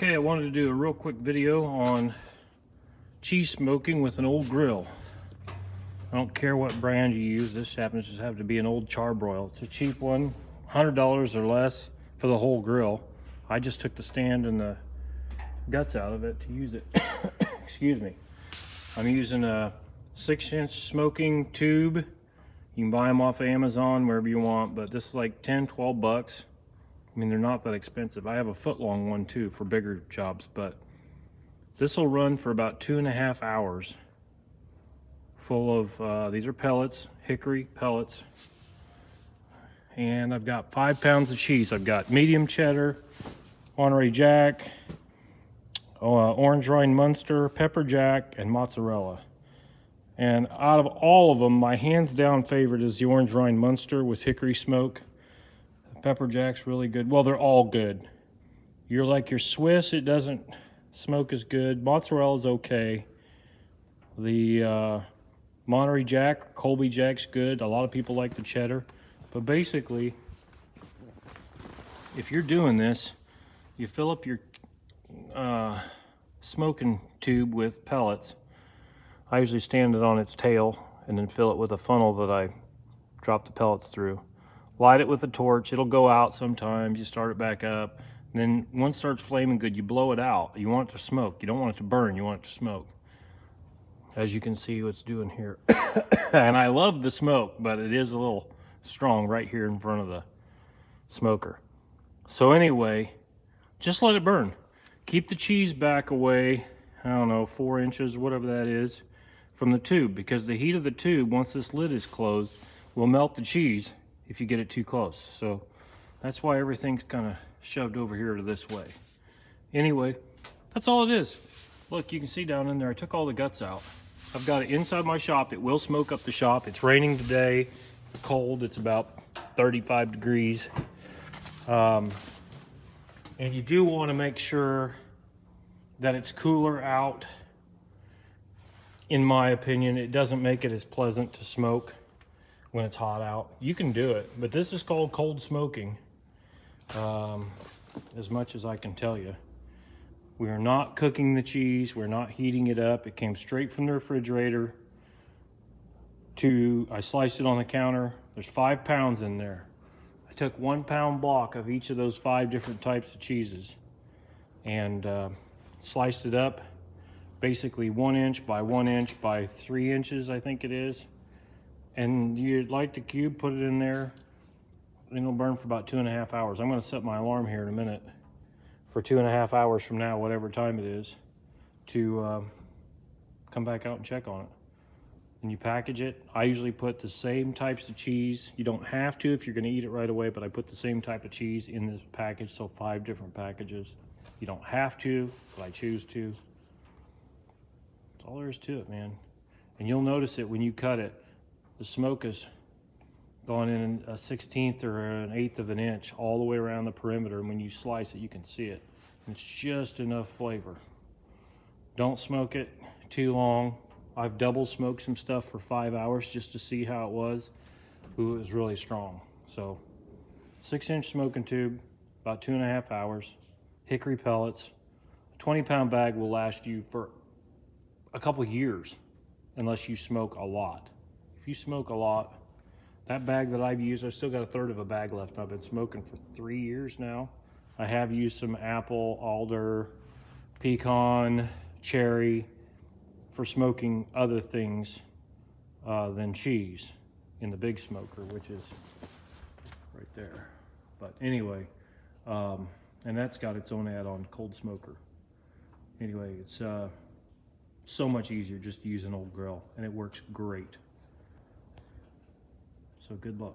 Okay, I wanted to do a real quick video on cheese smoking with an old grill. I don't care what brand you use. This happens to have to be an old Char-Broil. It's a cheap one, $100 or less for the whole grill. I just took the stand and the guts out of it to use it. Excuse me. I'm using a 6-inch smoking tube. You can buy them off of Amazon, wherever you want, but this is like 10, 12 bucks. I mean, they're not that expensive. I have a foot-long one too for bigger jobs, but this will run for about 2.5 hours full of, these are pellets, hickory pellets. And I've got 5 pounds of cheese. I've got medium cheddar, Monterey Jack, orange rind Munster, pepper jack, and mozzarella. And out of all of them, my hands down favorite is the orange rind Munster with hickory smoke. Pepper jack's really good. Well, they're all good. You're like your Swiss, it doesn't smoke as good. Mozzarella's okay. The Monterey Jack, Colby Jack's good. A lot of people like the cheddar. But basically, if you're doing this, you fill up your smoking tube with pellets. I usually stand it on its tail and then fill it with a funnel that I drop the pellets through. Light it with a torch. It'll go out sometimes. You start it back up. And then once it starts flaming good, you blow it out. You want it to smoke. You don't want it to burn. You want it to smoke. As you can see what's doing here. And I love the smoke, but it is a little strong right here in front of the smoker. So anyway, just let it burn. Keep the cheese back away, I don't know, 4 inches, whatever that is, from the tube, because the heat of the tube, once this lid is closed, will melt the cheese if you get it too close. So that's why everything's kind of shoved over here to this way. Anyway, that's all it is. Look, you can see down in there, I took all the guts out. I've got it inside my shop. It will smoke up the shop. It's raining today. It's cold. It's about 35 degrees. And you do want to make sure that it's cooler out. In my opinion, it doesn't make it as pleasant to smoke when it's hot out. You can do it, but this is called cold smoking, as much as I can tell you. We are not cooking the cheese. We're not heating it up. It came straight from the refrigerator I sliced it on the counter. There's 5 pounds in there. I took 1 pound block of each of those 5 different types of cheeses and sliced it up, basically 1 inch by 1 inch by 3 inches, I think it is. And you'd light the cube, put it in there, and it'll burn for about 2.5 hours. I'm gonna set my alarm here in a minute for 2.5 hours from now, whatever time it is, to come back out and check on it. And you package it. I usually put the same types of cheese. You don't have to if you're gonna eat it right away, but I put the same type of cheese in this package, so 5 different packages. You don't have to, but I choose to. That's all there is to it, man. And you'll notice it when you cut it. The smoke is going in a 1/16 or an 1/8 of an inch all the way around the perimeter. And when you slice it, you can see it. And it's just enough flavor. Don't smoke it too long. I've double smoked some stuff for 5 hours just to see how it was. Ooh, it was really strong. So 6-inch smoking tube, about 2.5 hours. Hickory pellets. A 20-pound bag will last you for a couple years unless you smoke a lot. If you smoke a lot, that bag that I've used, I've still got 1/3 of a bag left. I've been smoking for 3 years now. I have used some apple, alder, pecan, cherry for smoking other things than cheese in the big smoker, which is right there. But anyway, and that's got its own add-on, cold smoker. Anyway, it's so much easier just to use an old grill, and it works great. So good luck.